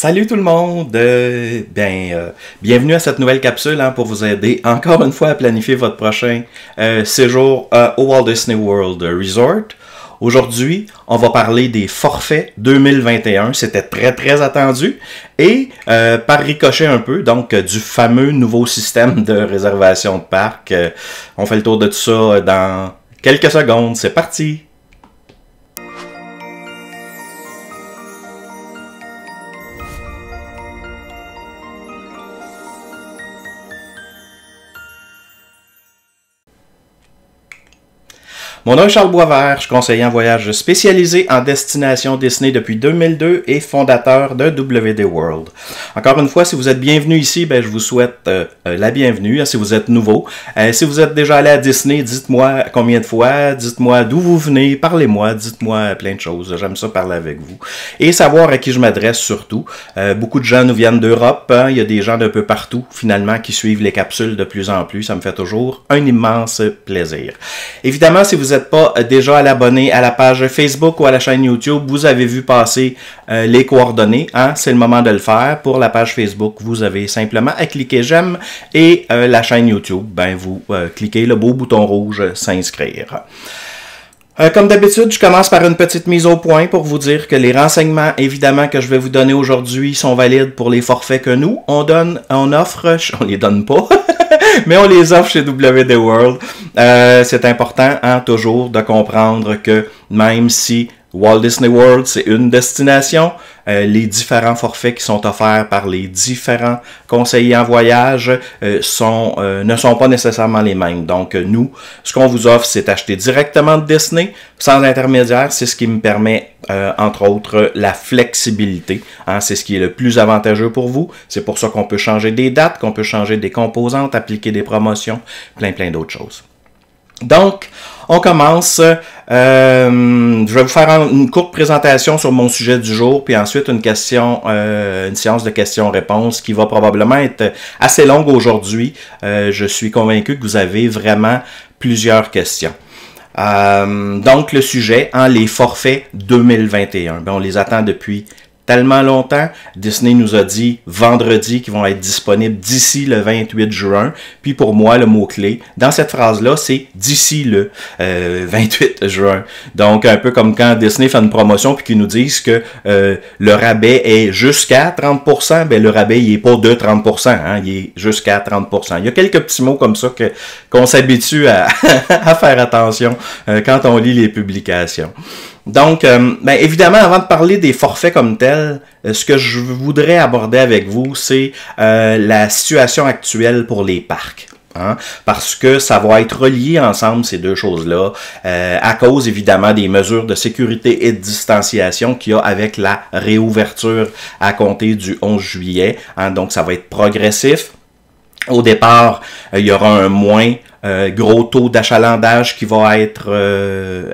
Salut tout le monde! Bienvenue à cette nouvelle capsule pour vous aider encore une fois à planifier votre prochain séjour au Walt Disney World Resort. Aujourd'hui, on va parler des forfaits 2021. C'était très attendu. Et par ricochet un peu, donc du fameux nouveau système de réservation de parc. On fait le tour de tout ça dans quelques secondes. C'est parti! Mon nom est Charles Boisvert, je suis conseiller en voyage spécialisé en destination Disney depuis 2002 et fondateur de WD World. Encore une fois, si vous êtes bienvenu ici, je vous souhaite la bienvenue. Si vous êtes nouveau, si vous êtes déjà allé à Disney, dites-moi combien de fois, dites-moi d'où vous venez, parlez-moi, dites-moi plein de choses. J'aime ça parler avec vous. Et savoir à qui je m'adresse surtout. Beaucoup de gens nous viennent d'Europe, il y a des gens d'un peu partout finalement qui suivent les capsules de plus en plus. Ça me fait toujours un immense plaisir. Évidemment, si vous n'êtes pas déjà à l'abonner à la page Facebook ou à la chaîne YouTube, vous avez vu passer les coordonnées. C'est le moment de le faire. Pour la page Facebook, vous avez simplement à cliquer j'aime et la chaîne YouTube, vous cliquez le beau bouton rouge s'inscrire. Comme d'habitude, je commence par une petite mise au point pour vous dire que les renseignements, évidemment, que je vais vous donner aujourd'hui sont valides pour les forfaits que nous, on offre, on les donne pas, mais on les offre chez WD World. C'est important, toujours, de comprendre que même si Walt Disney World, c'est une destination, les différents forfaits qui sont offerts par les différents conseillers en voyage ne sont pas nécessairement les mêmes. Donc, nous, ce qu'on vous offre, c'est acheter directement de Disney, sans intermédiaire. C'est ce qui me permet, entre autres, la flexibilité. C'est ce qui est le plus avantageux pour vous. C'est pour ça qu'on peut changer des dates, qu'on peut changer des composantes, appliquer des promotions, plein d'autres choses. Donc, on commence. Je vais vous faire une courte présentation sur mon sujet du jour, puis ensuite une séance de questions-réponses qui va probablement être assez longue aujourd'hui. Je suis convaincu que vous avez vraiment plusieurs questions. Donc, le sujet, les forfaits 2021. On les attend depuis tellement longtemps. Disney nous a dit vendredi qu'ils vont être disponibles d'ici le 28 juin. Puis pour moi, le mot-clé dans cette phrase-là, c'est d'ici le 28 juin. Donc, un peu comme quand Disney fait une promotion puis qu'ils nous disent que le rabais est jusqu'à 30%, le rabais, il n'est pas de 30%, il est jusqu'à 30%. Il y a quelques petits mots comme ça qu'on s'habitue à faire attention quand on lit les publications. Donc, évidemment, avant de parler des forfaits comme tels, ce que je voudrais aborder avec vous, c'est la situation actuelle pour les parcs. Parce que ça va être relié ensemble, ces deux choses-là, à cause évidemment des mesures de sécurité et de distanciation qu'il y a avec la réouverture à compter du 11 juillet. Donc, ça va être progressif. Au départ, il y aura un moins gros taux d'achalandage qui va être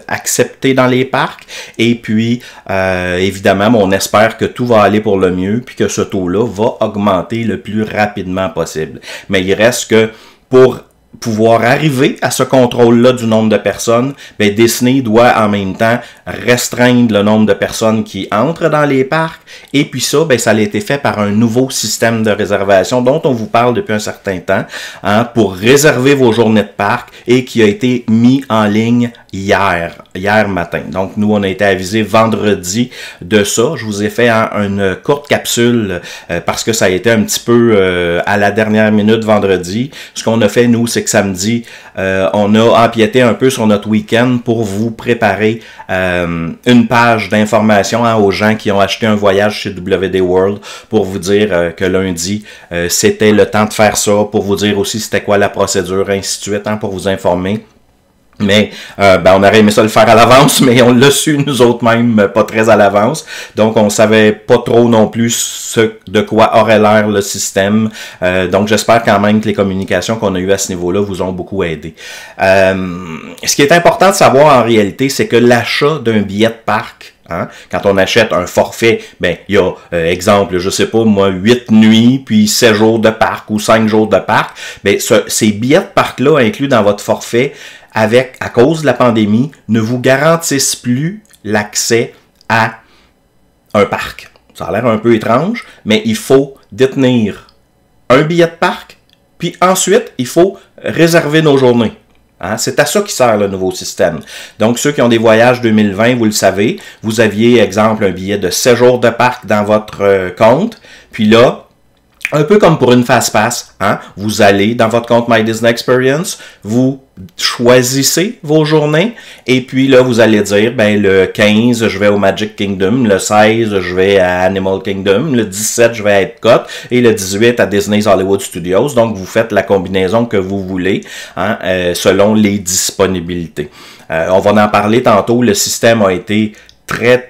accepté dans les parcs. Et puis, évidemment, on espère que tout va aller pour le mieux puis que ce taux-là va augmenter le plus rapidement possible. Mais il reste que pour pouvoir arriver à ce contrôle-là du nombre de personnes, Disney doit en même temps restreindre le nombre de personnes qui entrent dans les parcs. Et puis ça, ça a été fait par un nouveau système de réservation dont on vous parle depuis un certain temps pour réserver vos journées de parc et qui a été mis en ligne hier matin. Donc, nous, on a été avisés vendredi de ça. Je vous ai fait une courte capsule parce que ça a été un petit peu à la dernière minute vendredi. Ce qu'on a fait, nous, c'est que samedi, on a empiété un peu sur notre week-end pour vous préparer une page d'information aux gens qui ont acheté un voyage chez WD World pour vous dire que lundi, c'était le temps de faire ça, pour vous dire aussi c'était quoi la procédure, ainsi de suite, pour vous informer. Mais on aurait aimé ça le faire à l'avance, mais on l'a su nous autres même pas très à l'avance. Donc on savait pas trop non plus de quoi aurait l'air le système. Donc j'espère quand même que les communications qu'on a eues à ce niveau-là vous ont beaucoup aidé. Ce qui est important de savoir en réalité, c'est que l'achat d'un billet de parc, quand on achète un forfait, il y a, exemple, je sais pas moi, 8 nuits, puis 7 jours de parc ou 5 jours de parc. Ces billets de parc-là inclus dans votre forfait, à cause de la pandémie, ne vous garantissent plus l'accès à un parc. Ça a l'air un peu étrange, mais il faut détenir un billet de parc, puis ensuite, il faut réserver nos journées. Hein? C'est à ça qui sert le nouveau système. Donc, ceux qui ont des voyages 2020, vous le savez, vous aviez, exemple, un billet de 7 jours de parc dans votre compte, puis là, un peu comme pour une fast-pass, hein? Vous allez dans votre compte My Disney Experience, vous choisissez vos journées, et puis là, vous allez dire, ben le 15, je vais au Magic Kingdom, le 16, je vais à Animal Kingdom, le 17, je vais à Epcot, et le 18 à Disney's Hollywood Studios. Donc, vous faites la combinaison que vous voulez, hein, selon les disponibilités. On va en parler tantôt, le système a été très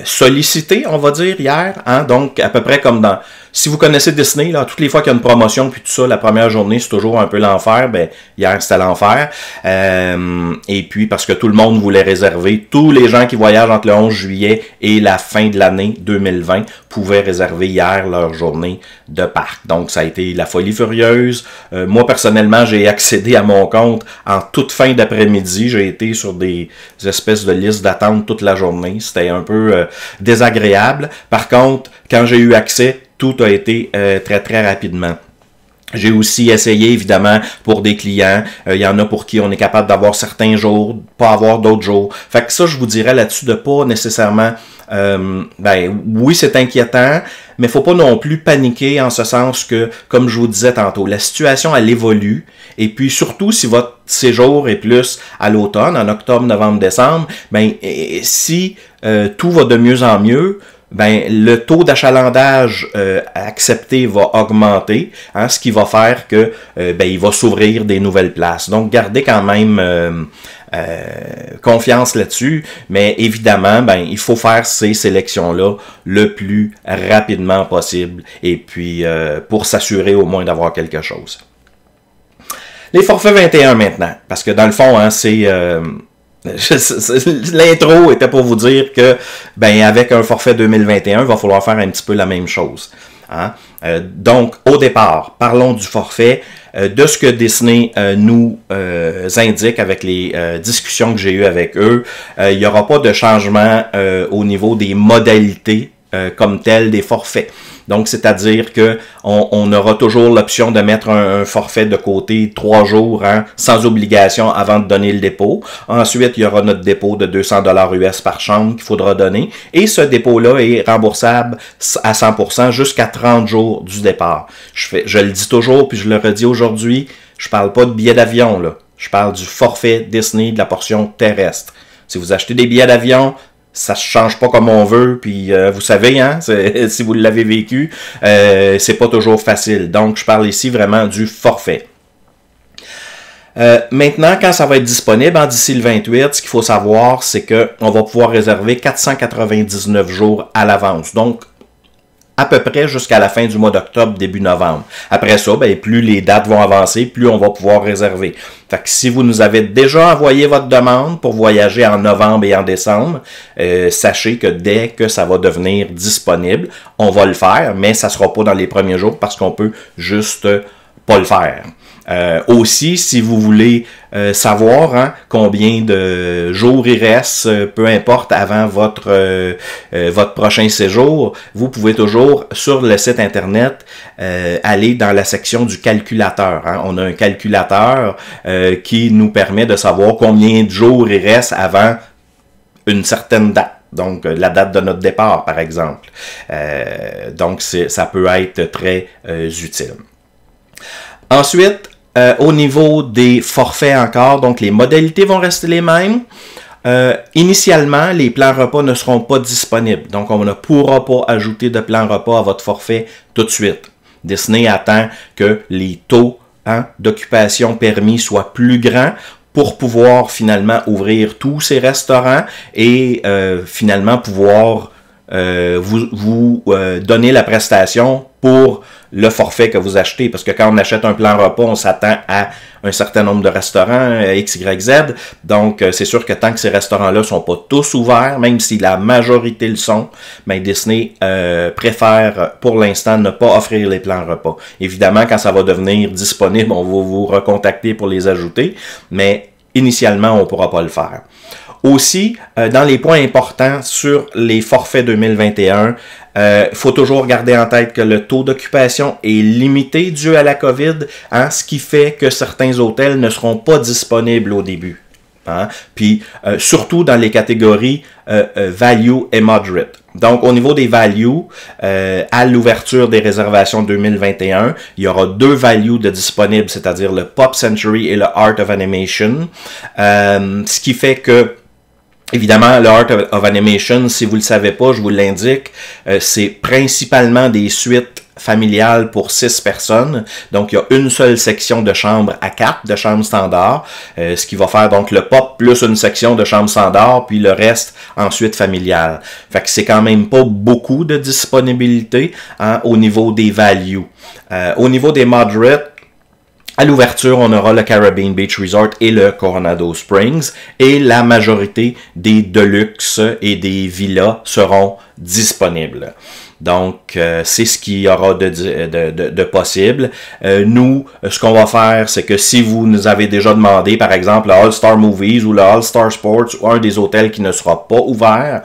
sollicité, on va dire, hier. Hein? Donc, à peu près comme dans... Si vous connaissez Disney, là, toutes les fois qu'il y a une promotion, puis tout ça, la première journée, c'est toujours un peu l'enfer. Ben, hier, c'était l'enfer. Et puis, parce que tout le monde voulait réserver, tous les gens qui voyagent entre le 11 juillet et la fin de l'année 2020 pouvaient réserver hier leur journée de parc. Donc, ça a été la folie furieuse. Moi, personnellement, j'ai accédé à mon compte en toute fin d'après-midi. J'ai été sur des espèces de listes d'attente toute la journée. C'était un peu désagréable. Par contre, quand j'ai eu accès, tout a été très rapidement. J'ai aussi essayé, évidemment, pour des clients. Il y en a pour qui on est capable d'avoir certains jours, pas avoir d'autres jours. Fait que ça, je vous dirais là-dessus de pas nécessairement... oui, c'est inquiétant, mais faut pas non plus paniquer en ce sens que, comme je vous disais tantôt, la situation, elle évolue. Et puis, surtout, si votre séjour est plus à l'automne, en octobre, novembre, décembre, si tout va de mieux en mieux, le taux d'achalandage accepté va augmenter, hein, ce qui va faire que il va s'ouvrir des nouvelles places. Donc, gardez quand même confiance là-dessus, mais évidemment, il faut faire ces sélections-là le plus rapidement possible, et puis pour s'assurer au moins d'avoir quelque chose. Les forfaits 21 maintenant, parce que dans le fond, hein, c'est... l'intro était pour vous dire que avec un forfait 2021, il va falloir faire un petit peu la même chose. Hein? Donc, au départ, parlons du forfait, de ce que Disney nous indique avec les discussions que j'ai eues avec eux. Il n'y aura pas de changement au niveau des modalités comme telles des forfaits. Donc, c'est-à-dire que on aura toujours l'option de mettre un forfait de côté 3 jours, hein, sans obligation avant de donner le dépôt. Ensuite, il y aura notre dépôt de 200 $ US par chambre qu'il faudra donner. Et ce dépôt-là est remboursable à 100% jusqu'à 30 jours du départ. Je le dis toujours, puis je le redis aujourd'hui, je parle pas de billets d'avion, là. Je parle du forfait Disney de la portion terrestre. Si vous achetez des billets d'avion, ça se change pas comme on veut, puis vous savez, hein, si vous l'avez vécu, c'est pas toujours facile. Donc, je parle ici vraiment du forfait. Maintenant, quand ça va être disponible, d'ici le 28, ce qu'il faut savoir, c'est qu'on va pouvoir réserver 499 jours à l'avance. Donc, à peu près jusqu'à la fin du mois d'octobre, début novembre. Après ça, plus les dates vont avancer, plus on va pouvoir réserver. Fait que si vous nous avez déjà envoyé votre demande pour voyager en novembre et en décembre, sachez que dès que ça va devenir disponible, on va le faire, mais ça sera pas dans les premiers jours parce qu'on peut juste pas le faire. Aussi, si vous voulez savoir, hein, combien de jours il reste, peu importe, avant votre prochain séjour, vous pouvez toujours, sur le site internet, aller dans la section du calculateur. Hein. On a un calculateur qui nous permet de savoir combien de jours il reste avant une certaine date. Donc, la date de notre départ, par exemple. Donc, ça peut être très utile. Ensuite, au niveau des forfaits encore, donc les modalités vont rester les mêmes. Initialement, les plans repas ne seront pas disponibles. Donc, on ne pourra pas ajouter de plan repas à votre forfait tout de suite. Disney attend que les taux d'occupation permis soient plus grands pour pouvoir finalement ouvrir tous ces restaurants et finalement pouvoir vous donner la prestation pour le forfait que vous achetez. Parce que quand on achète un plan repas, on s'attend à un certain nombre de restaurants, X, Y, Z. Donc, c'est sûr que tant que ces restaurants-là sont pas tous ouverts, même si la majorité le sont, Disney préfère pour l'instant ne pas offrir les plans repas. Évidemment, quand ça va devenir disponible, on va vous recontacter pour les ajouter, mais initialement, on ne pourra pas le faire. Aussi, dans les points importants sur les forfaits 2021, faut toujours garder en tête que le taux d'occupation est limité dû à la COVID, hein, ce qui fait que certains hôtels ne seront pas disponibles au début. Hein? Puis, surtout dans les catégories value et moderate. Donc, au niveau des values, à l'ouverture des réservations 2021, il y aura 2 values de disponibles, c'est-à-dire le Pop Century et le Art of Animation. Ce qui fait que, évidemment, le Art of Animation, si vous ne le savez pas, je vous l'indique, c'est principalement des suites familiale pour 6 personnes. Donc, il y a une seule section de chambre à 4, de chambre standard, ce qui va faire donc le pop plus une section de chambre standard, puis le reste ensuite familiale. Fait que c'est quand même pas beaucoup de disponibilité hein, au niveau des values. Au niveau des moderates, à l'ouverture, on aura le Caribbean Beach Resort et le Coronado Springs, et la majorité des deluxe et des villas seront disponibles. Donc, c'est ce qu'il y aura de possible. Nous, ce qu'on va faire, c'est que si vous nous avez déjà demandé, par exemple, le All-Star Movies ou le All-Star Sports ou un des hôtels qui ne sera pas ouvert,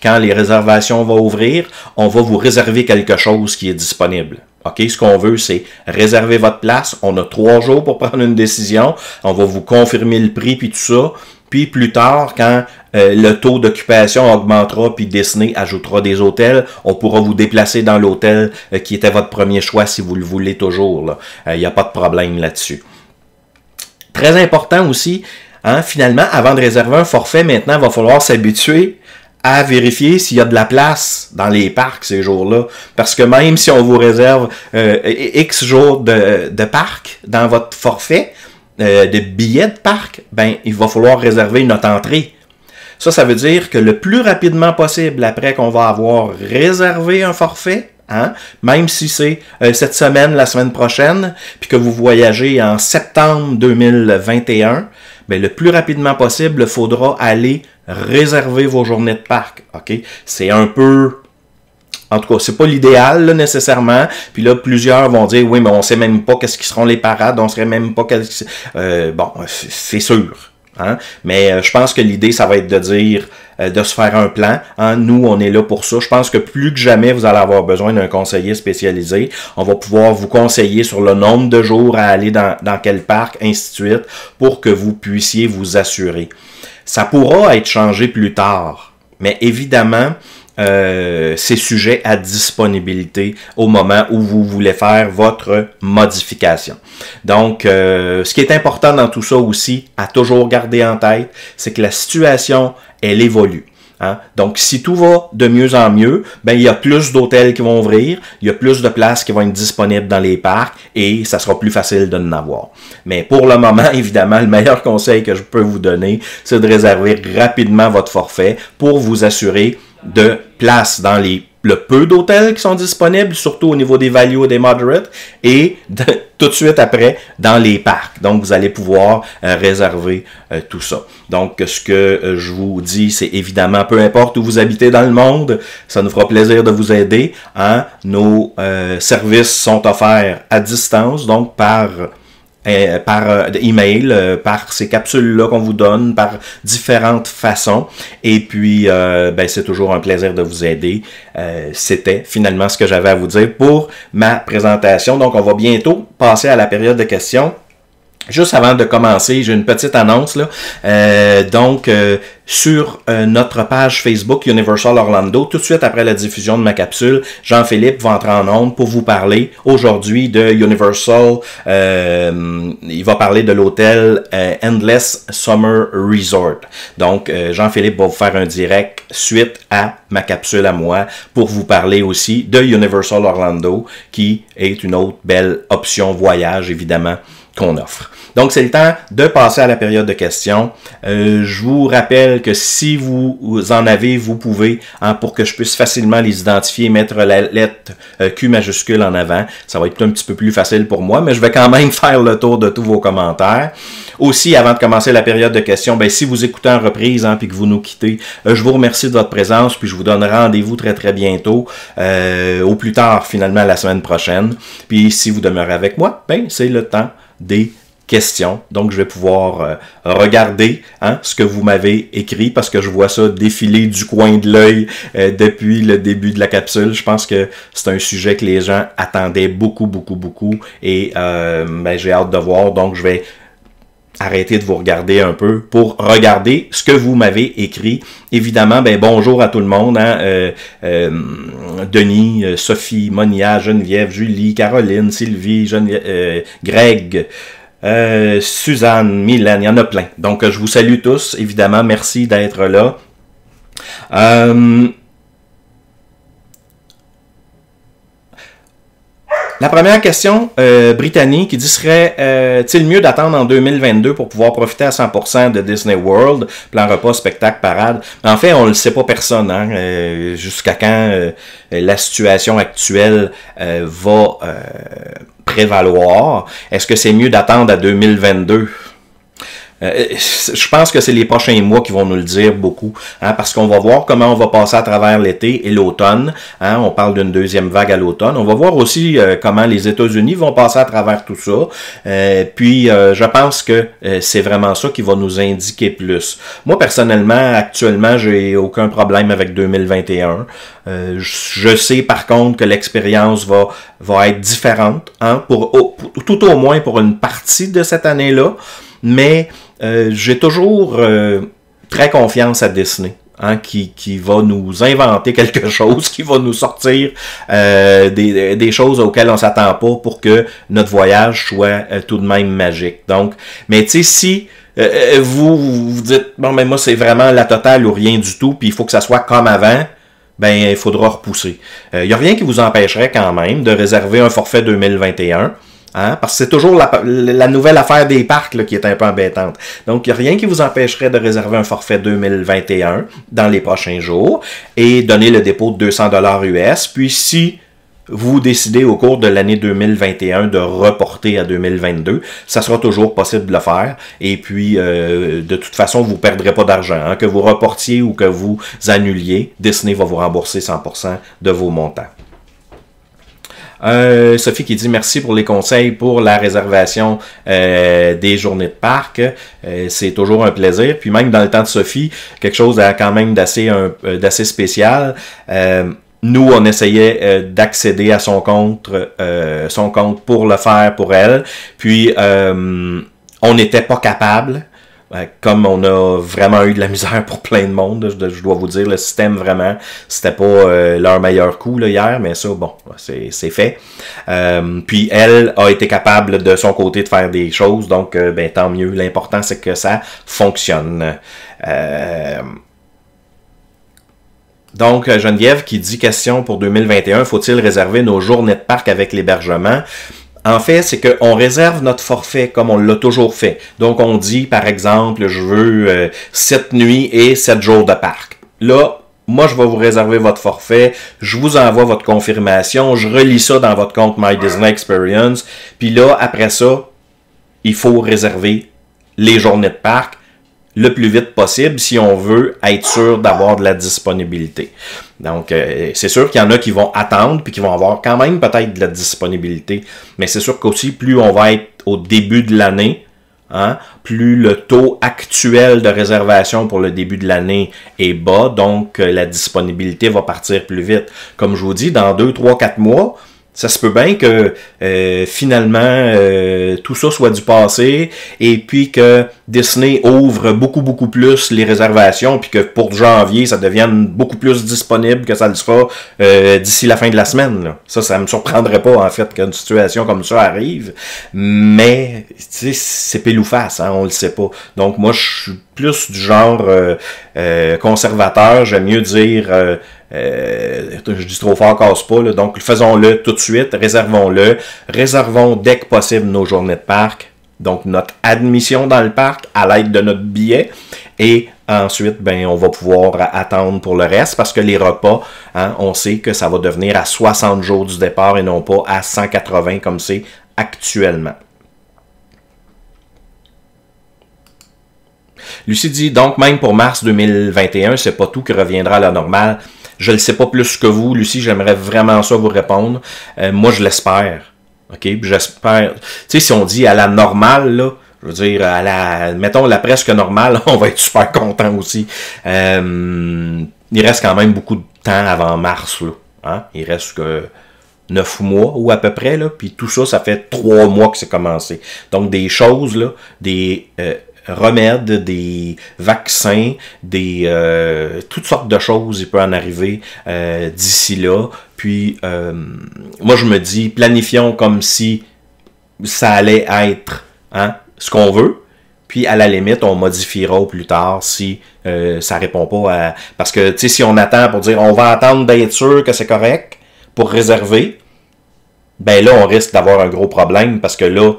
quand les réservations vont ouvrir, on va vous réserver quelque chose qui est disponible. OK? Ce qu'on veut, c'est réserver votre place. On a 3 jours pour prendre une décision. On va vous confirmer le prix puis tout ça. Puis plus tard, quand le taux d'occupation augmentera puis Disney ajoutera des hôtels, on pourra vous déplacer dans l'hôtel qui était votre premier choix si vous le voulez toujours. Il n'y a pas de problème là-dessus. Très important aussi, hein, finalement, avant de réserver un forfait, maintenant, il va falloir s'habituer à vérifier s'il y a de la place dans les parcs ces jours-là. Parce que même si on vous réserve X jours de parc dans votre forfait, de billets de parc, ben, il va falloir réserver notre entrée. Ça veut dire que le plus rapidement possible, après qu'on va avoir réservé un forfait, hein, même si c'est cette semaine, la semaine prochaine, puis que vous voyagez en septembre 2021, ben, le plus rapidement possible, il faudra aller réserver vos journées de parc. OK? C'est un peu... En tout cas, c'est pas l'idéal là, nécessairement. Puis là, plusieurs vont dire, oui, mais on sait même pas qu'est-ce qui seront les parades, on sait même pas bon, c'est sûr. Hein? Mais je pense que l'idée, ça va être de dire, de se faire un plan. Hein? Nous, on est là pour ça. Je pense que plus que jamais, vous allez avoir besoin d'un conseiller spécialisé. On va pouvoir vous conseiller sur le nombre de jours à aller dans quel parc, ainsi de suite, pour que vous puissiez vous assurer. Ça pourra être changé plus tard. Mais évidemment, c'est sujet à disponibilité au moment où vous voulez faire votre modification. Donc, ce qui est important dans tout ça aussi, à toujours garder en tête, c'est que la situation, elle évolue. Hein? Donc, si tout va de mieux en mieux, ben il y a plus d'hôtels qui vont ouvrir, il y a plus de places qui vont être disponibles dans les parcs et ça sera plus facile de en avoir. Mais pour le moment, évidemment, le meilleur conseil que je peux vous donner, c'est de réserver rapidement votre forfait pour vous assurer de place dans le peu d'hôtels qui sont disponibles, surtout au niveau des values et des moderates, et tout de suite après dans les parcs. Donc, vous allez pouvoir réserver tout ça. Donc, ce que je vous dis, c'est évidemment, peu importe où vous habitez dans le monde, ça nous fera plaisir de vous aider. Hein? Nos services sont offerts à distance, donc par email, par ces capsules-là qu'on vous donne, par différentes façons. Et puis, ben, c'est toujours un plaisir de vous aider. C'était finalement ce que j'avais à vous dire pour ma présentation. Donc, on va bientôt passer à la période de questions. Juste avant de commencer, j'ai une petite annonce là. Sur notre page Facebook Universal Orlando, tout de suite après la diffusion de ma capsule, Jean-Philippe va entrer en ondes pour vous parler aujourd'hui de Universal. Il va parler de l'hôtel Endless Summer Resort. Donc, Jean-Philippe va vous faire un direct suite à ma capsule à moi pour vous parler aussi de Universal Orlando, qui est une autre belle option voyage, évidemment, qu'on offre. Donc, c'est le temps de passer à la période de questions. Je vous rappelle que si vous en avez, vous pouvez, hein, pour que je puisse facilement les identifier, mettre la lettre Q majuscule en avant. Ça va être un petit peu plus facile pour moi, mais je vais quand même faire le tour de tous vos commentaires. Aussi, avant de commencer la période de questions, ben, si vous écoutez en reprise, hein, puis que vous nous quittez, je vous remercie de votre présence, puis je vous donne rendez-vous très très bientôt, au plus tard finalement la semaine prochaine. Puis si vous demeurez avec moi, ben, c'est le temps des questions. Donc, je vais pouvoir regarder ce que vous m'avez écrit parce que je vois ça défiler du coin de l'œil depuis le début de la capsule. Je pense que c'est un sujet que les gens attendaient beaucoup et j'ai hâte de voir. Donc, je vais arrêter de vous regarder un peu pour regarder ce que vous m'avez écrit. Évidemment, bonjour à tout le monde. Denis, Sophie, Monia, Geneviève, Julie, Caroline, Sylvie, Greg, Suzanne, Mylène, il y en a plein. Donc, je vous salue tous. Évidemment, merci d'être là. La première question, Brittany, qui dit serait-il mieux d'attendre en 2022 pour pouvoir profiter à 100% de Disney World, plan repas, spectacle, parade? En fait, on ne le sait pas personne, jusqu'à quand la situation actuelle va prévaloir. Est-ce que c'est mieux d'attendre à 2022? Je pense que c'est les prochains mois qui vont nous le dire beaucoup, parce qu'on va voir comment on va passer à travers l'été et l'automne. On parle d'une deuxième vague à l'automne. On va voir aussi comment les États-Unis vont passer à travers tout ça. Puis, je pense que c'est vraiment ça qui va nous indiquer plus. Moi, personnellement, actuellement, j'ai aucun problème avec 2021. Je sais par contre que l'expérience va être différente, tout au moins pour une partie de cette année-là. Mais j'ai toujours très confiance à Disney, qui va nous inventer quelque chose, qui va nous sortir des choses auxquelles on s'attend pas pour que notre voyage soit tout de même magique. Donc, mais tu sais, si vous dites, bon, mais moi, c'est vraiment la totale ou rien du tout, puis il faut que ça soit comme avant, il faudra repousser. Il n'y a rien qui vous empêcherait quand même de réserver un forfait 2021. Parce que c'est toujours la nouvelle affaire des parcs là, qui est un peu embêtante. Donc, il n'y a rien qui vous empêcherait de réserver un forfait 2021 dans les prochains jours et donner le dépôt de 200$ US. Puis, si vous décidez au cours de l'année 2021 de reporter à 2022, ça sera toujours possible de le faire. Et puis, de toute façon, vous ne perdrez pas d'argent. Que vous reportiez ou que vous annuliez, Disney va vous rembourser 100% de vos montants. Sophie qui dit merci pour les conseils pour la réservation des journées de parc. C'est toujours un plaisir. Puis même dans le temps de Sophie, quelque chose quand même d'assez spécial. Nous, on essayait d'accéder à son compte pour le faire pour elle. Puis on n'était pas capable. Comme on a vraiment eu de la misère pour plein de monde, je dois vous dire, le système vraiment, c'était pas leur meilleur coup là, hier, mais ça, bon, c'est fait. Puis elle a été capable de son côté de faire des choses, donc tant mieux. L'important, c'est que ça fonctionne. Donc, Geneviève qui dit question pour 2021, faut-il réserver nos journées de parc avec l'hébergement? En fait, c'est qu'on réserve notre forfait comme on l'a toujours fait. Donc, on dit, par exemple, je veux 7 nuits et 7 jours de parc. Là, moi, je vais vous réserver votre forfait, je vous envoie votre confirmation, je relis ça dans votre compte My Disney Experience. Puis là, après ça, il faut réserver les journées de parc le plus vite possible si on veut être sûr d'avoir de la disponibilité. Donc, c'est sûr qu'il y en a qui vont attendre puis qui vont avoir quand même peut-être de la disponibilité. Mais c'est sûr qu'aussi, plus on va être au début de l'année, plus le taux actuel de réservation pour le début de l'année est bas, donc la disponibilité va partir plus vite. Comme je vous dis, dans 2, 3, 4 mois, ça se peut bien que finalement tout ça soit du passé et puis que Disney ouvre beaucoup plus les réservations puis que pour janvier ça devienne beaucoup plus disponible que ça le sera d'ici la fin de la semaine. Là. Ça me surprendrait pas en fait qu'une situation comme ça arrive, mais c'est pile ou face, on le sait pas. Donc moi je suis plus du genre conservateur, j'aime mieux dire je dis trop fort, casse pas, là. Donc faisons-le tout de suite, réservons dès que possible nos journées de parc, donc notre admission dans le parc à l'aide de notre billet, et ensuite on va pouvoir attendre pour le reste, parce que les repas, on sait que ça va devenir à 60 jours du départ et non pas à 180 comme c'est actuellement. Lucie dit, donc même pour mars 2021, c'est pas tout qui reviendra à la normale. Je ne le sais pas plus que vous, Lucie, j'aimerais vraiment ça vous répondre. Moi, je l'espère. OK? Puis j'espère... Tu sais, si on dit à la normale, là, je veux dire, à la, mettons, la presque normale, on va être super content aussi. Il reste quand même beaucoup de temps avant mars, là. Hein? Il reste que 9 mois ou à peu près, là. Puis tout ça, ça fait 3 mois que c'est commencé. Donc, des choses, là, des remèdes, des vaccins, des toutes sortes de choses, il peut en arriver d'ici là. Puis, moi, je me dis, planifions comme si ça allait être ce qu'on veut. Puis, à la limite, on modifiera au plus tard si ça répond pas à... Parce que, tu sais, si on attend pour dire, on va attendre d'être sûr que c'est correct pour réserver, ben là, on risque d'avoir un gros problème parce que là,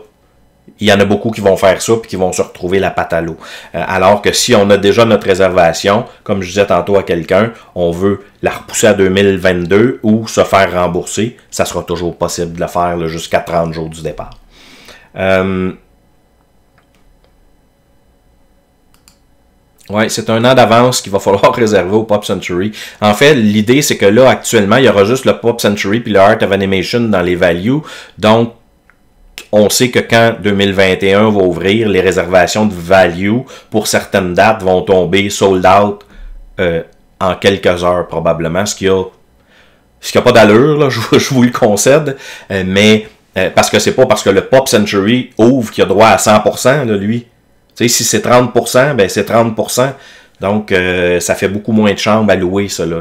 il y en a beaucoup qui vont faire ça puis qui vont se retrouver la patte à l'eau. Alors que si on a déjà notre réservation, comme je disais tantôt à quelqu'un, on veut la repousser à 2022 ou se faire rembourser, ça sera toujours possible de le faire jusqu'à 30 jours du départ. Ouais, c'est un an d'avance qu'il va falloir réserver au Pop Century. En fait, l'idée, c'est que là, actuellement, il y aura juste le Pop Century puis le Art of Animation dans les values. Donc, on sait que quand 2021 va ouvrir, les réservations de value pour certaines dates vont tomber sold out en quelques heures probablement, ce qui a pas d'allure, là, je vous le concède, mais parce que c'est pas parce que le Pop Century ouvre qu'il a droit à 100%, là, lui. Tu sais, si c'est 30%, ben c'est 30%. Donc, ça fait beaucoup moins de chambres à louer, ça, là.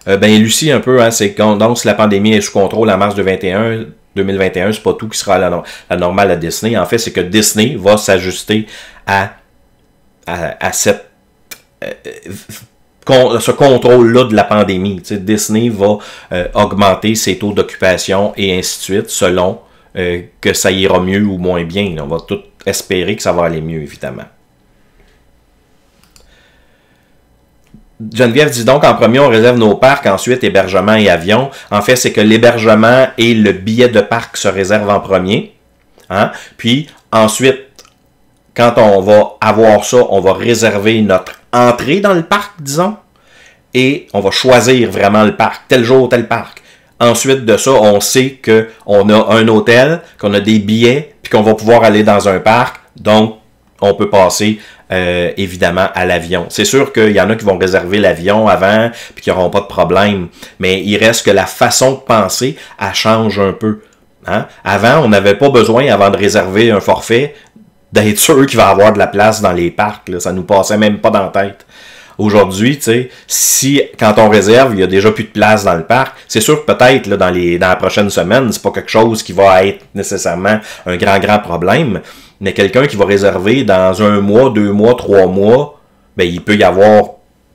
Ben, Lucie, un peu, hein, c'est quand donc si la pandémie est sous contrôle en mars 2021, c'est pas tout qui sera la normale à Disney. En fait, c'est que Disney va s'ajuster à cette ce contrôle-là de la pandémie. Tu sais, Disney va augmenter ses taux d'occupation et ainsi de suite selon que ça ira mieux ou moins bien. On va tout espérer que ça va aller mieux, évidemment. Geneviève dit donc, en premier, on réserve nos parcs, ensuite hébergement et avion. En fait, c'est que l'hébergement et le billet de parc se réservent en premier. Hein? Puis, ensuite, quand on va avoir ça, on va réserver notre entrée dans le parc, disons, et on va choisir vraiment le parc, tel jour, tel parc. Ensuite de ça, on sait qu'on a un hôtel, qu'on a des billets, puis qu'on va pouvoir aller dans un parc. Donc, on peut passer évidemment à l'avion. C'est sûr qu'il y en a qui vont réserver l'avion avant, puis qui n'auront pas de problème. Mais il reste que la façon de penser, elle change un peu. Hein? Avant, on n'avait pas besoin, avant de réserver un forfait, d'être sûr qu'il va y avoir de la place dans les parcs. Là. Ça nous passait même pas dans la tête. Aujourd'hui, tu sais, si quand on réserve, il y a déjà plus de place dans le parc, c'est sûr que peut-être là, dans la prochaine semaine, c'est pas quelque chose qui va être nécessairement un grand problème. Mais quelqu'un qui va réserver dans 1 mois, 2 mois, 3 mois, ben il peut y avoir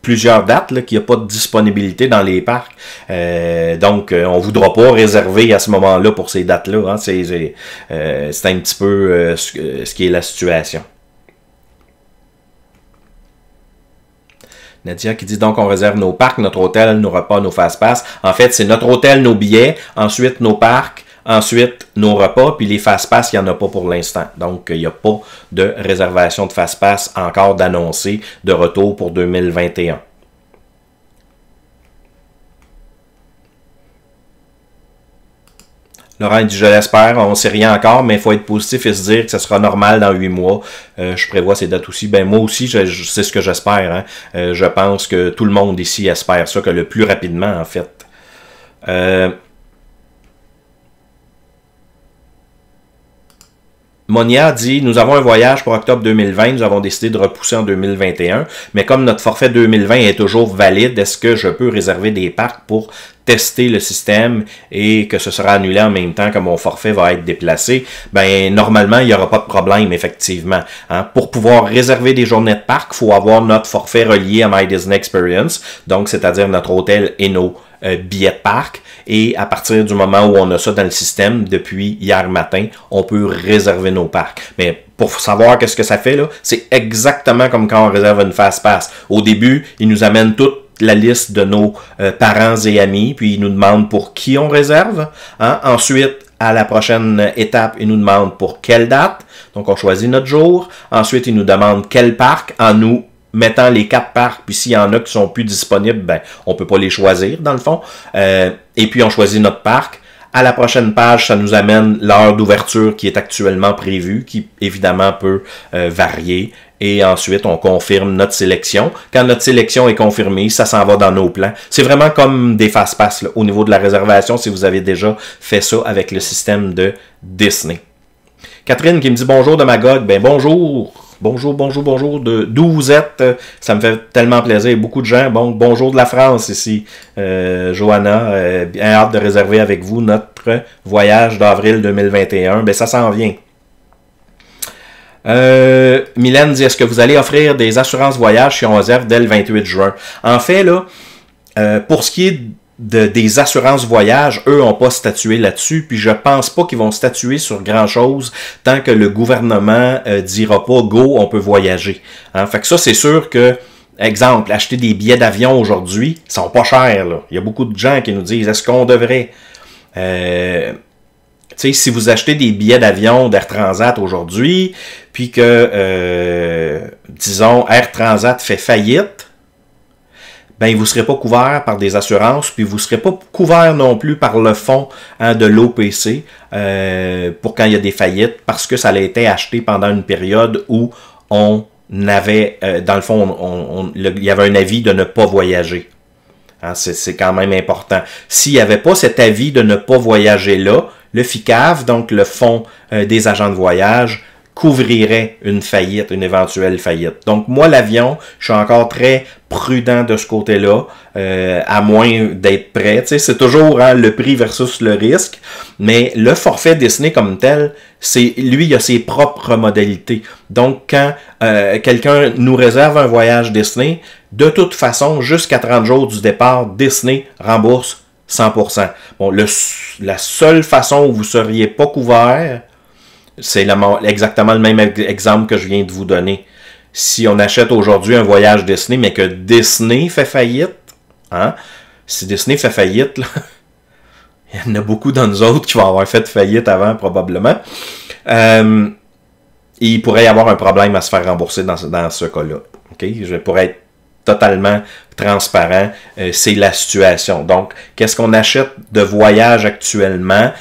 plusieurs dates là, qu'il n'y a pas de disponibilité dans les parcs. Donc, on ne voudra pas réserver à ce moment-là pour ces dates-là. Hein. C'est un petit peu ce qui est la situation. Nadia qui dit donc on réserve nos parcs, notre hôtel, nos repas, nos fast-pass. En fait, c'est notre hôtel, nos billets, ensuite nos parcs, ensuite nos repas, puis les fast-pass, il n'y en a pas pour l'instant. Donc, il n'y a pas de réservation de fast-pass encore d'annoncer de retour pour 2021. Laurent dit, je l'espère, on ne sait rien encore, mais il faut être positif et se dire que ce sera normal dans 8 mois. Je prévois ces dates aussi. Ben moi aussi, c'est ce que j'espère. Hein. Je pense que tout le monde ici espère ça, que le plus rapidement, en fait. Monia dit, nous avons un voyage pour octobre 2020, nous avons décidé de repousser en 2021, mais comme notre forfait 2020 est toujours valide, est-ce que je peux réserver des parcs pour tester le système et que ce sera annulé en même temps que mon forfait va être déplacé? Ben normalement, il n'y aura pas de problème, effectivement. Hein? Pour pouvoir réserver des journées de parc, il faut avoir notre forfait relié à My Disney Experience, donc c'est-à-dire notre hôtel et nos billets de parc. Et à partir du moment où on a ça dans le système, depuis hier matin, on peut réserver nos parcs. Mais pour savoir qu'est-ce que ça fait, là, c'est exactement comme quand on réserve une fast-pass. Au début, ils nous amènent toute la liste de nos parents et amis, puis ils nous demandent pour qui on réserve. Hein? Ensuite, à la prochaine étape, ils nous demandent pour quelle date. Donc, on choisit notre jour. Ensuite, ils nous demandent quel parc en nous mettant les 4 parcs, puis s'il y en a qui sont plus disponibles, ben, on peut pas les choisir, dans le fond. Et puis, on choisit notre parc. À la prochaine page, ça nous amène l'heure d'ouverture qui est actuellement prévue, qui évidemment peut varier. Et ensuite, on confirme notre sélection. Quand notre sélection est confirmée, ça s'en va dans nos plans. C'est vraiment comme des fast-pass au niveau de la réservation, si vous avez déjà fait ça avec le système de Disney. Catherine qui me dit bonjour de Magog. Ben bonjour. Bonjour. D'où vous êtes? Ça me fait tellement plaisir. Beaucoup de gens. Bon, bonjour de la France ici. Johanna, bien hâte de réserver avec vous notre voyage d'avril 2021. Ben ça s'en vient. Mylène dit, est-ce que vous allez offrir des assurances voyage si on réserve dès le 28 juin? En fait, là, pour ce qui est des assurances voyage, eux n'ont pas statué là-dessus, puis je pense pas qu'ils vont statuer sur grand-chose tant que le gouvernement dira pas « go, on peut voyager ». Hein? Fait que ça, c'est sûr que, exemple, acheter des billets d'avion aujourd'hui, ils sont pas chers. Là. Il y a beaucoup de gens qui nous disent « est-ce qu'on devrait ?» Tu sais, si vous achetez des billets d'avion d'Air Transat aujourd'hui, puis que, disons, Air Transat fait faillite, ben vous ne serez pas couvert par des assurances, puis vous ne serez pas couvert non plus par le fonds de l'OPC pour quand il y a des faillites, parce que ça a été acheté pendant une période où on avait, dans le fond, il y avait un avis de ne pas voyager. Hein, c'est quand même important. S'il n'y avait pas cet avis de ne pas voyager là, le FICAV, donc le fonds des agents de voyage, couvrirait une faillite, une éventuelle faillite. Donc moi, l'avion, je suis encore très prudent de ce côté-là, à moins d'être prêt. Tu sais, c'est toujours hein, le prix versus le risque, mais le forfait Disney comme tel, lui, il a ses propres modalités. Donc quand quelqu'un nous réserve un voyage Disney, de toute façon, jusqu'à 30 jours du départ, Disney rembourse 100%. Bon, la seule façon où vous ne seriez pas couvert, c'est exactement le même exemple que je viens de vous donner. Si on achète aujourd'hui un voyage Disney, mais que Disney fait faillite, hein, si Disney fait faillite, là, il y en a beaucoup dans nous autres qui vont avoir fait faillite avant, probablement. Il pourrait y avoir un problème à se faire rembourser dans ce cas-là. Okay? Pour être totalement transparent, c'est la situation. Donc, qu'est-ce qu'on achète de voyage actuellement?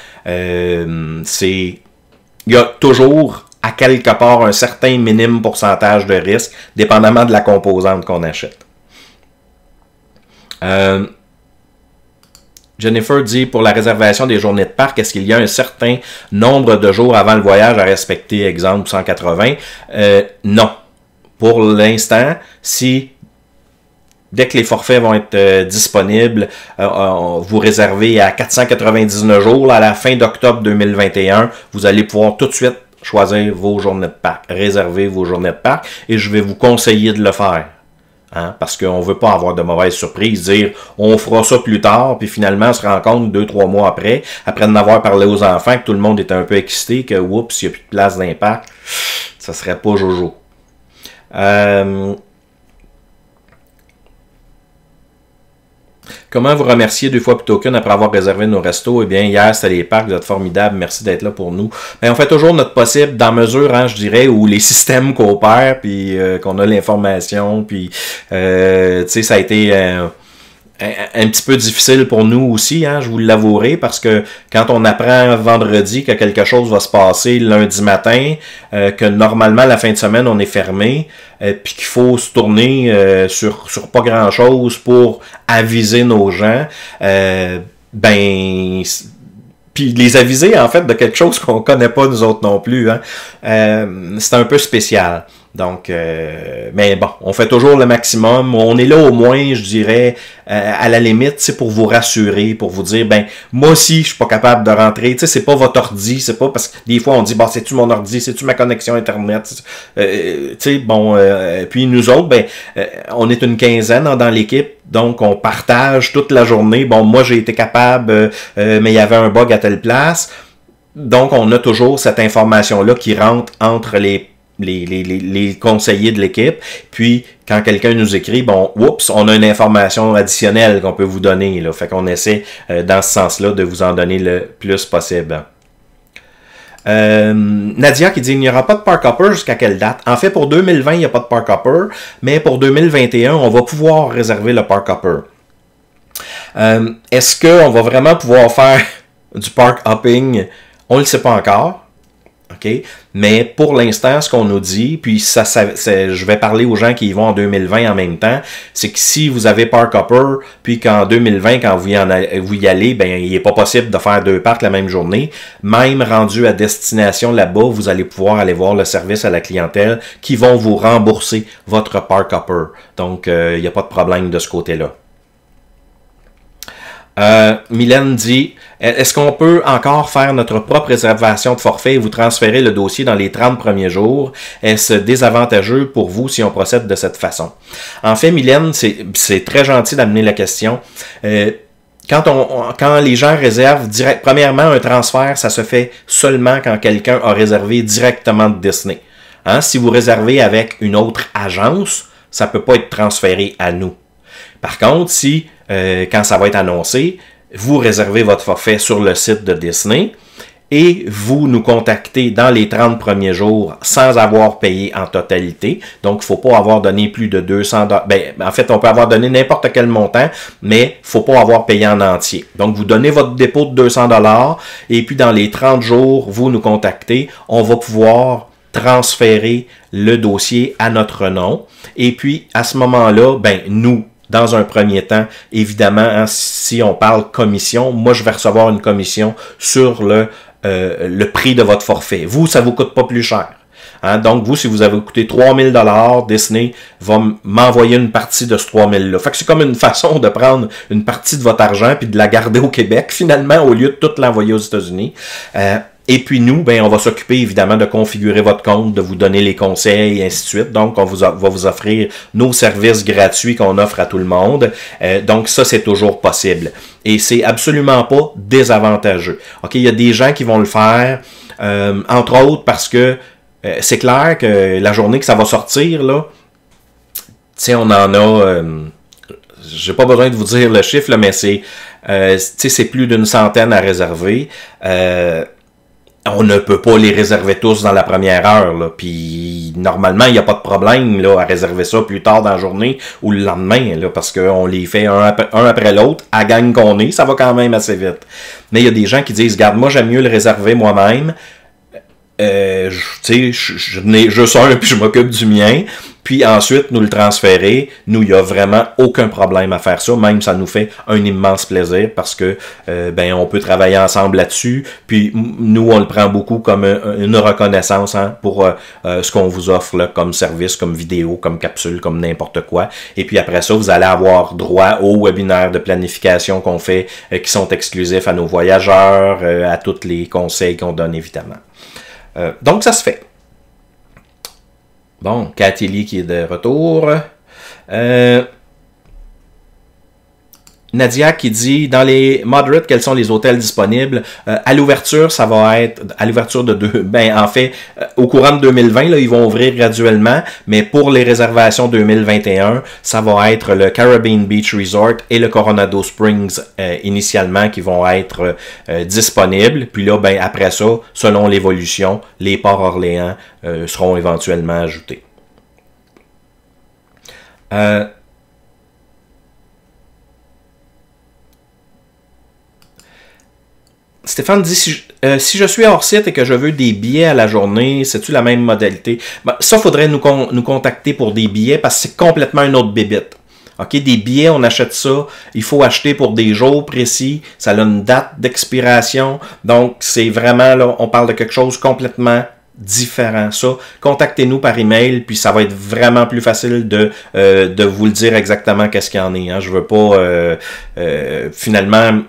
Il y a toujours, à quelque part, un certain minime pourcentage de risque, dépendamment de la composante qu'on achète. Jennifer dit, pour la réservation des journées de parc, est-ce qu'il y a un certain nombre de jours avant le voyage à respecter, exemple 180? Non. Pour l'instant, dès que les forfaits vont être disponibles, vous réservez à 499 jours. Là, à la fin d'octobre 2021, vous allez pouvoir tout de suite choisir vos journées de parc, réserver vos journées de parc, et je vais vous conseiller de le faire. Hein, parce qu'on ne veut pas avoir de mauvaises surprises, dire on fera ça plus tard, puis finalement on se rend compte 2-3 mois après d'en avoir parlé aux enfants, que tout le monde était un peu excité, que oups, il n'y a plus de place dans les parcs, ça serait pas jojo. Comment vous remercier 2 fois plutôt qu'une après avoir réservé nos restos? Eh bien, hier, c'était les parcs, vous êtes formidables, merci d'être là pour nous. Ben, on fait toujours notre possible, dans mesure, hein, je dirais, où les systèmes coopèrent, puis qu'on a l'information, puis, tu sais, ça a été un petit peu difficile pour nous aussi, hein, je vous l'avouerai, parce que quand on apprend vendredi que quelque chose va se passer lundi matin, que normalement la fin de semaine on est fermé, puis qu'il faut se tourner sur pas grand chose pour aviser nos gens, ben puis les aviser en fait de quelque chose qu'on connaît pas nous autres non plus, hein, c'est un peu spécial. Donc, mais bon, on fait toujours le maximum. On est là au moins, je dirais, à la limite, c'est pour vous rassurer, pour vous dire, ben, moi aussi, je suis pas capable de rentrer. Tu sais, c'est pas votre ordi, c'est pas parce que des fois on dit, bah, c'est-tu mon ordi, c'est-tu ma connexion Internet. Tu sais, bon, puis nous autres, ben, on est une quinzaine dans l'équipe, donc on partage toute la journée. Bon, moi j'ai été capable, mais il y avait un bug à telle place. Donc, on a toujours cette information-là qui rentre entre les conseillers de l'équipe, puis quand quelqu'un nous écrit, bon, oups, on a une information additionnelle qu'on peut vous donner, là. Fait qu'on essaie, dans ce sens-là, de vous en donner le plus possible. Nadia qui dit il n'y aura pas de Park Hopper jusqu'à quelle date? En fait, pour 2020, il n'y a pas de Park Hopper, mais pour 2021, on va pouvoir réserver le Park Hopper. Est-ce qu'on va vraiment pouvoir faire du park hopping? On ne le sait pas encore. Okay? Mais pour l'instant, ce qu'on nous dit, puis je vais parler aux gens qui y vont en 2020 en même temps, c'est que si vous avez Park Hopper, puis qu'en 2020, quand vous y allez, ben il n'est pas possible de faire 2 parcs la même journée. Même rendu à destination là-bas, vous allez pouvoir aller voir le service à la clientèle qui vont vous rembourser votre Park Hopper. Donc, il n'y a pas de problème de ce côté-là. Mylène dit, est-ce qu'on peut encore faire notre propre réservation de forfait et vous transférer le dossier dans les 30 premiers jours? Est-ce désavantageux pour vous si on procède de cette façon? En fait, Mylène, c'est très gentil d'amener la question. Quand les gens réservent premièrement, un transfert, ça se fait seulement quand quelqu'un a réservé directement de Disney. Hein? Si vous réservez avec une autre agence, ça peut pas être transféré à nous. Par contre, si quand ça va être annoncé, vous réservez votre forfait sur le site de Disney et vous nous contactez dans les 30 premiers jours sans avoir payé en totalité. Donc, il ne faut pas avoir donné plus de 200 $. En fait, on peut avoir donné n'importe quel montant, mais il ne faut pas avoir payé en entier. Donc, vous donnez votre dépôt de 200 $ et puis dans les 30 jours, vous nous contactez. On va pouvoir transférer le dossier à notre nom. Et puis, à ce moment-là, nous, dans un premier temps, évidemment, hein, si on parle commission, moi je vais recevoir une commission sur le prix de votre forfait. Vous, ça vous coûte pas plus cher. Hein? Donc, vous, si vous avez coûté 3000 $, Disney va m'envoyer une partie de ce 3000 $. Fait que c'est comme une façon de prendre une partie de votre argent puis de la garder au Québec, finalement, au lieu de tout l'envoyer aux États-Unis. Et puis nous, on va s'occuper évidemment de configurer votre compte, de vous donner les conseils, et ainsi de suite. Donc, on va vous offrir nos services gratuits qu'on offre à tout le monde. Donc, ça, c'est toujours possible. Et c'est absolument pas désavantageux. OK, il y a des gens qui vont le faire, entre autres parce que c'est clair que la journée que ça va sortir, là, tu sais, on en a... j'ai pas besoin de vous dire le chiffre, là, mais c'est plus d'une centaine à réserver. On ne peut pas les réserver tous dans la première heure, là. Puis normalement, il n'y a pas de problème là, à réserver ça plus tard dans la journée ou le lendemain, là, parce qu'on les fait un après l'autre, à gang qu'on est, ça va quand même assez vite. Mais il y a des gens qui disent, regarde, moi j'aime mieux le réserver moi-même. Je n'ai juste un puis je m'occupe du mien. Puis ensuite, nous le transférer. Nous, il n'y a vraiment aucun problème à faire ça. Même, ça nous fait un immense plaisir parce que, on peut travailler ensemble là-dessus. Puis, nous, on le prend beaucoup comme une reconnaissance pour ce qu'on vous offre là, comme service, comme vidéo, comme capsule, comme n'importe quoi. Et puis après ça, vous allez avoir droit aux webinaires de planification qu'on fait, qui sont exclusifs à nos voyageurs, à tous les conseils qu'on donne, évidemment. Donc, ça se fait. Bon, Cathy Lee qui est de retour. Nadia qui dit, dans les moderates, quels sont les hôtels disponibles? À l'ouverture, ça va être, à l'ouverture de en fait, au courant de 2020, là, ils vont ouvrir graduellement, mais pour les réservations 2021, ça va être le Caribbean Beach Resort et le Coronado Springs initialement qui vont être disponibles. Puis là, après ça, selon l'évolution, les Ports Orléans seront éventuellement ajoutés. Stéphane dit, si je suis hors site et que je veux des billets à la journée, c'est-tu la même modalité? Ça, faudrait nous contacter pour des billets parce que c'est complètement une autre bébite. OK, des billets, on achète ça, il faut acheter pour des jours précis, ça a une date d'expiration, donc c'est vraiment, là, on parle de quelque chose complètement différent. Ça, contactez-nous par email, puis ça va être vraiment plus facile de vous le dire exactement qu'est-ce qu'il y en est. Hein. Je veux pas, finalement...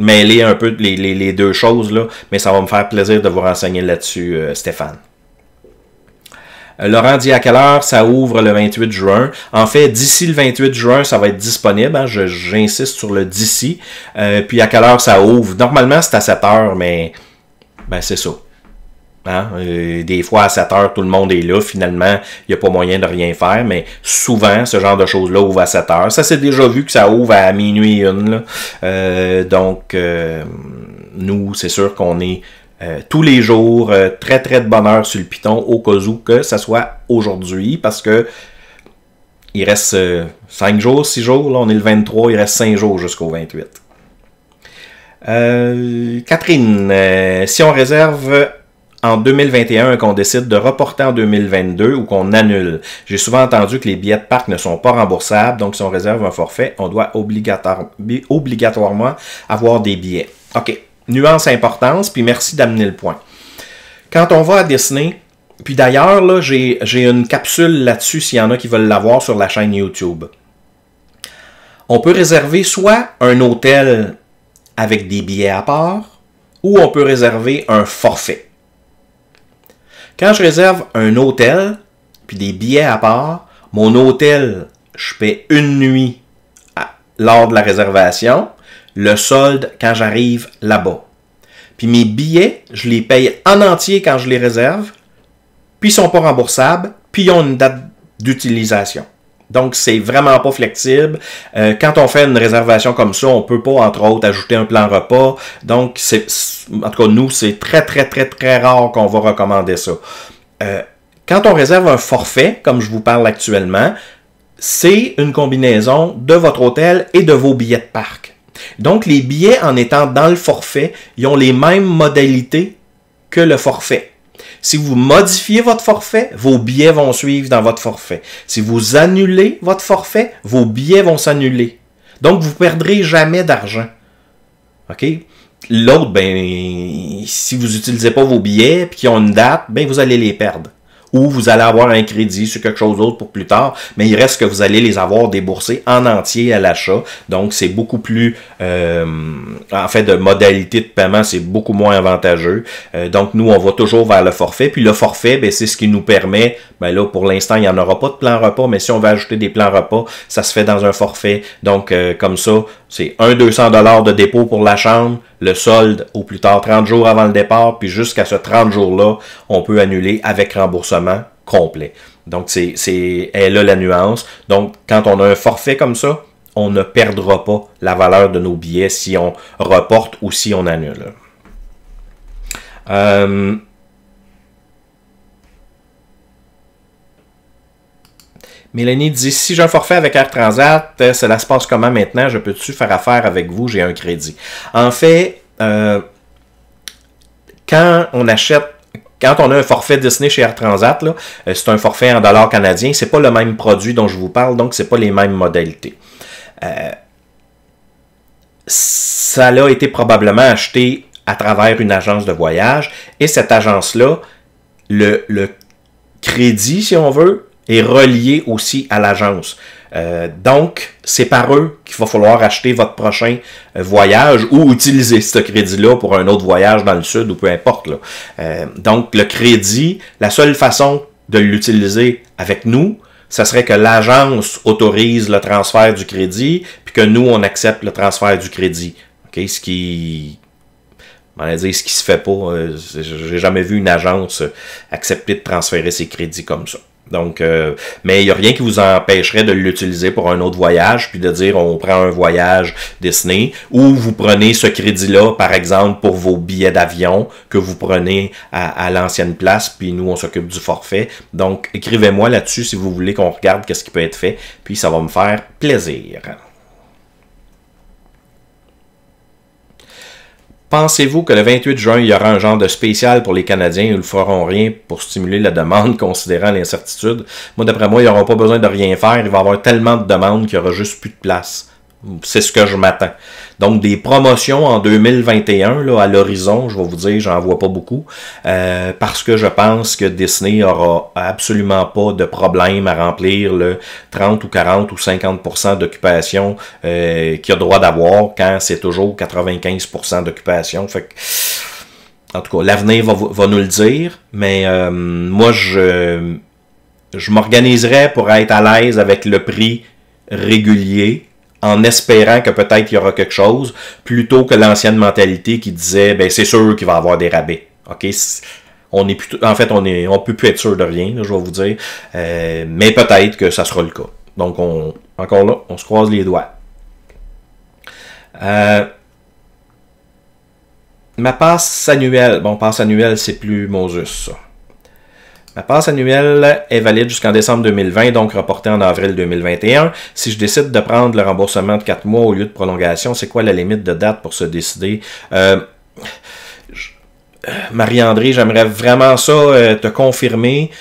mêler un peu les deux choses, là, mais ça va me faire plaisir de vous renseigner là-dessus, Stéphane. Laurent dit à quelle heure ça ouvre le 28 juin. En fait, d'ici le 28 juin, ça va être disponible. Hein, j'insiste sur le d'ici. Puis à quelle heure ça ouvre. Normalement, c'est à 7 heures, mais c'est ça. Hein? Des fois, à 7 heures, tout le monde est là. Finalement, il n'y a pas moyen de rien faire. Mais souvent, ce genre de choses-là ouvre à 7 heures. Ça, c'est déjà vu que ça ouvre à minuit 1. Là. Donc, nous, c'est sûr qu'on est tous les jours, très très de bonne heure sur le piton, au cas où que ça soit aujourd'hui, parce que il reste 5 jours, 6 jours, là on est le 23, il reste 5 jours jusqu'au 28. Catherine, si on réserve en 2021 et qu'on décide de reporter en 2022 ou qu'on annule, j'ai souvent entendu que les billets de parc ne sont pas remboursables, donc si on réserve un forfait, on doit obligatoirement avoir des billets. OK, nuance importance, puis merci d'amener le point. Quand on va à Disney, puis d'ailleurs, là, j'ai une capsule là-dessus s'il y en a qui veulent l'avoir sur la chaîne YouTube. On peut réserver soit un hôtel avec des billets à part, ou on peut réserver un forfait. Quand je réserve un hôtel, puis des billets à part, mon hôtel, je paie une nuit lors de la réservation, le solde quand j'arrive là-bas. Puis mes billets, je les paye en entier quand je les réserve, puis ils ne sont pas remboursables, puis ils ont une date d'utilisation. Donc, c'est vraiment pas flexible. Quand on fait une réservation comme ça, on peut pas, entre autres, ajouter un plan repas. Donc, en tout cas, nous, c'est très, très, très, très rare qu'on va recommander ça. Quand on réserve un forfait, comme je vous parle actuellement, c'est une combinaison de votre hôtel et de vos billets de parc. Donc, les billets, en étant dans le forfait, ils ont les mêmes modalités que le forfait. Si vous modifiez votre forfait, vos billets vont suivre dans votre forfait. Si vous annulez votre forfait, vos billets vont s'annuler. Donc, vous ne perdrez jamais d'argent. OK? L'autre, ben, si vous n'utilisez pas vos billets et qu'ils ont une date, ben, vous allez les perdre. Ou vous allez avoir un crédit sur quelque chose d'autre pour plus tard, mais il reste que vous allez les avoir déboursés en entier à l'achat. Donc, c'est beaucoup plus, en fait, de modalité de paiement, c'est beaucoup moins avantageux. Donc, nous, on va toujours vers le forfait. Puis le forfait, ben, c'est ce qui nous permet, ben là, pour l'instant, il n'y en aura pas de plan repas, mais si on veut ajouter des plans repas, ça se fait dans un forfait. Donc, comme ça, c'est 200 $ de dépôt pour la chambre, le solde au plus tard 30 jours avant le départ, puis jusqu'à ce 30 jours-là, on peut annuler avec remboursement complet. Donc, c'est là la nuance. Donc, quand on a un forfait comme ça, on ne perdra pas la valeur de nos billets si on reporte ou si on annule. Mélanie dit, si j'ai un forfait avec Air Transat, cela se passe comment maintenant? Je peux-tu faire affaire avec vous? J'ai un crédit. En fait, quand on a un forfait Disney chez Air Transat, c'est un forfait en dollars canadiens, c'est pas le même produit dont je vous parle, donc c'est pas les mêmes modalités. Ça a été probablement acheté à travers une agence de voyage, et cette agence-là, le crédit, si on veut, est relié aussi à l'agence. Donc, c'est par eux qu'il va falloir acheter votre prochain voyage ou utiliser ce crédit-là pour un autre voyage dans le sud ou peu importe. Là. Donc, le crédit, la seule façon de l'utiliser avec nous, ça serait que l'agence autorise le transfert du crédit, puis que nous, on accepte le transfert du crédit. Okay? Ce qui se fait pas. J'ai jamais vu une agence accepter de transférer ses crédits comme ça. Donc, mais il n'y a rien qui vous empêcherait de l'utiliser pour un autre voyage, puis de dire on prend un voyage Disney, ou vous prenez ce crédit-là, par exemple, pour vos billets d'avion que vous prenez à l'ancienne place, puis nous, on s'occupe du forfait. Donc, écrivez-moi là-dessus si vous voulez qu'on regarde qu'est-ce qui peut être fait, puis ça va me faire plaisir. Pensez-vous que le 28 juin, il y aura un genre de spécial pour les Canadiens où ils ne feront rien pour stimuler la demande, considérant l'incertitude? Moi, d'après moi, ils n'auront pas besoin de rien faire. Il va y avoir tellement de demandes qu'il n'y aura juste plus de place. C'est ce que je m'attends. Donc, des promotions en 2021, là, à l'horizon, je vais vous dire, j'en vois pas beaucoup, parce que je pense que Disney aura absolument pas de problème à remplir le 30 ou 40 ou 50% d'occupation qu'il a droit d'avoir quand c'est toujours 95% d'occupation. Fait que, en tout cas, l'avenir va nous le dire, mais moi, je m'organiserais pour être à l'aise avec le prix régulier, en espérant que peut-être il y aura quelque chose, plutôt que l'ancienne mentalité qui disait ben c'est sûr qu'il va y avoir des rabais. OK? On peut plus être sûr de rien, là, je vais vous dire. Mais peut-être que ça sera le cas. Donc, encore là, on se croise les doigts. ma passe annuelle, bon, passe annuelle, c'est plus Moses, ça. Ma passe annuelle est valide jusqu'en décembre 2020, donc reportée en avril 2021. Si je décide de prendre le remboursement de 4 mois au lieu de prolongation, c'est quoi la limite de date pour se décider? Marie-André, j'aimerais vraiment ça te confirmer.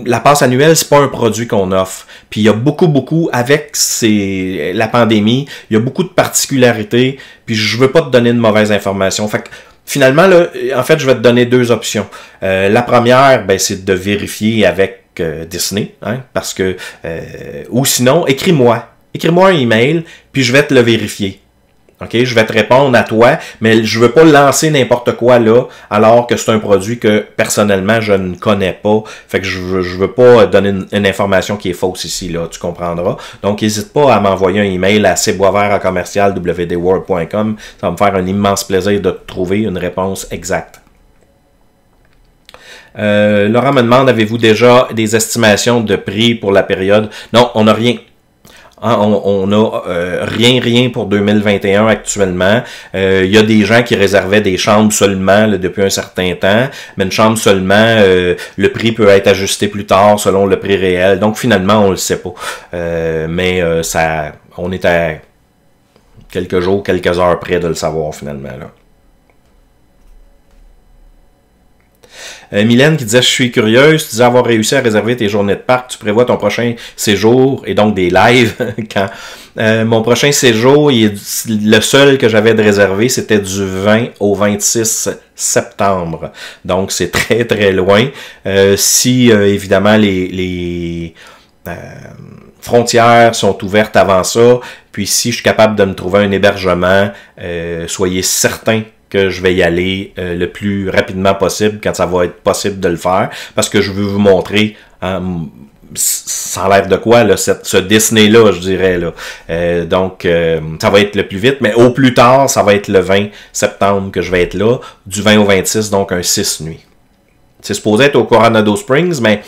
La passe annuelle, c'est pas un produit qu'on offre. Puis il y a beaucoup, avec la pandémie, il y a beaucoup de particularités, puis je veux pas te donner de mauvaises informations. Fait que finalement, là, en fait, je vais te donner deux options. La première, ben, c'est de vérifier avec Disney, hein, parce que ou sinon, écris-moi un email, puis je vais te le vérifier. OK, je vais te répondre à toi, mais je veux pas lancer n'importe quoi là, alors que c'est un produit que personnellement je ne connais pas. Fait que je veux pas donner une information qui est fausse ici là, tu comprendras. Donc n'hésite pas à m'envoyer un email à cboisvert@wdworld.com. Ça va me faire un immense plaisir de te trouver une réponse exacte. Laurent me demande, avez-vous déjà des estimations de prix pour la période? Non, on n'a rien. On n'a rien pour 2021 actuellement. Il y a des gens qui réservaient des chambres seulement là, depuis un certain temps, mais une chambre seulement, le prix peut être ajusté plus tard selon le prix réel. Donc finalement, on le sait pas. Ça, on est à quelques jours, quelques heures près de le savoir finalement là. Mylène qui disait, je suis curieuse, tu disais avoir réussi à réserver tes journées de parc, tu prévois ton prochain séjour et donc des lives. Quand mon prochain séjour, le seul que j'avais de réservé, c'était du 20 au 26 septembre. Donc c'est très loin. Si évidemment les frontières sont ouvertes avant ça, puis si je suis capable de me trouver un hébergement, soyez certains que je vais y aller le plus rapidement possible quand ça va être possible de le faire, parce que je veux vous montrer, hein, sans l'air de quoi, là, ce Disney-là, je dirais. Là. Donc, ça va être le plus vite, mais au plus tard, ça va être le 20 septembre que je vais être là, du 20 au 26, donc un 6 nuits. C'est supposé être au Coronado Springs, mais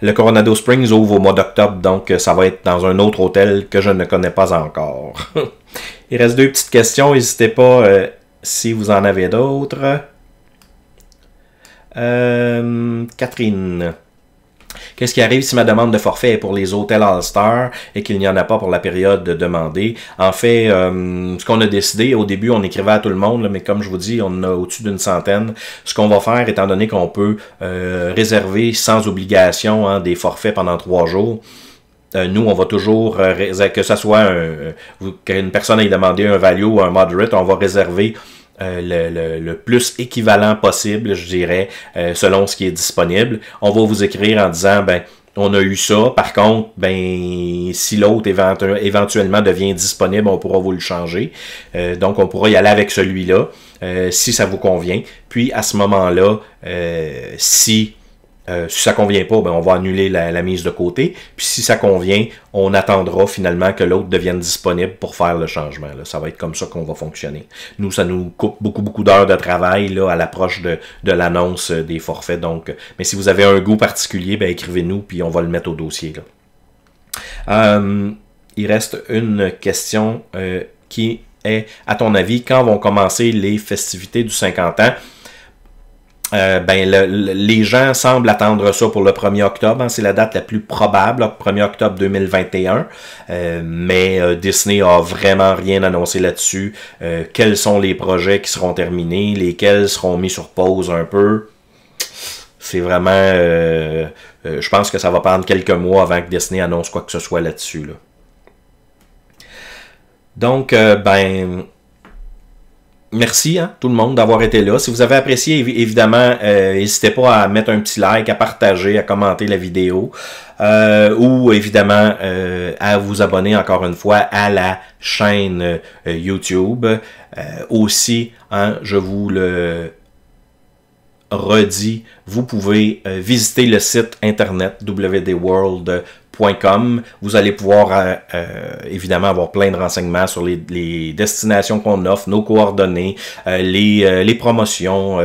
le Coronado Springs ouvre au mois d'octobre, donc ça va être dans un autre hôtel que je ne connais pas encore. Il reste deux petites questions, n'hésitez pas... si vous en avez d'autres. Catherine. Qu'est-ce qui arrive si ma demande de forfait est pour les hôtels All-Star et qu'il n'y en a pas pour la période demandée? En fait, ce qu'on a décidé, au début, on écrivait à tout le monde, mais comme je vous dis, on en a au-dessus d'une centaine. Ce qu'on va faire, étant donné qu'on peut réserver sans obligation hein, des forfaits pendant 3 jours, nous, on va toujours, que ce soit qu'une personne ait demandé un value ou un moderate, on va réserver le plus équivalent possible, je dirais, selon ce qui est disponible. On va vous écrire en disant, ben, on a eu ça. Par contre, ben, si l'autre éventuellement devient disponible, on pourra vous le changer. Donc, on pourra y aller avec celui-là, si ça vous convient. Puis, à ce moment-là, si ça convient pas, ben on va annuler la mise de côté. Puis si ça convient, on attendra finalement que l'autre devienne disponible pour faire le changement. Là. Ça va être comme ça qu'on va fonctionner. Nous, ça nous coupe beaucoup d'heures de travail là, à l'approche de l'annonce des forfaits. Donc, mais si vous avez un goût particulier, ben écrivez-nous puis on va le mettre au dossier. Là. Il reste une question qui est, à ton avis, quand vont commencer les festivités du 50 ans? Les gens semblent attendre ça pour le 1er octobre. Hein, c'est la date la plus probable, là, 1er octobre 2021. Mais Disney a vraiment rien annoncé là-dessus. Quels sont les projets qui seront terminés, lesquels seront mis sur pause un peu. C'est vraiment... je pense que ça va prendre quelques mois avant que Disney annonce quoi que ce soit là-dessus. Là. Donc, merci hein, tout le monde d'avoir été là. Si vous avez apprécié, évidemment, n'hésitez pas à mettre un petit like, à partager, à commenter la vidéo. Ou évidemment à vous abonner encore une fois à la chaîne YouTube. Aussi, hein, je vous le redis, vous pouvez visiter le site internet wdworld.com Vous allez pouvoir évidemment avoir plein de renseignements sur les destinations qu'on offre, nos coordonnées, les promotions,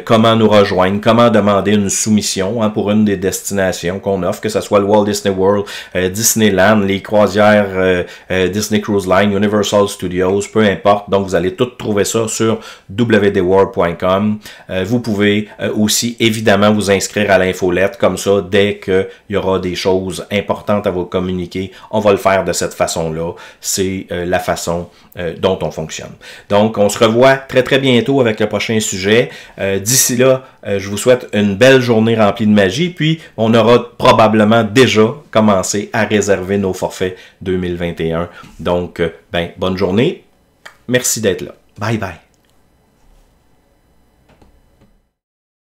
comment nous rejoindre, comment demander une soumission pour une des destinations qu'on offre, que ce soit le Walt Disney World, Disneyland, les croisières Disney Cruise Line, Universal Studios, peu importe. Donc vous allez tout trouver ça sur wdworld.com. Vous pouvez aussi évidemment vous inscrire à l'infolette, comme ça dès qu'il y aura des choses importantes à vous communiquer, on va le faire de cette façon-là. C'est la façon dont on fonctionne. Donc, on se revoit très très bientôt avec le prochain sujet. D'ici là, je vous souhaite une belle journée remplie de magie, puis on aura probablement déjà commencé à réserver nos forfaits 2021. Donc, bonne journée. Merci d'être là. Bye bye.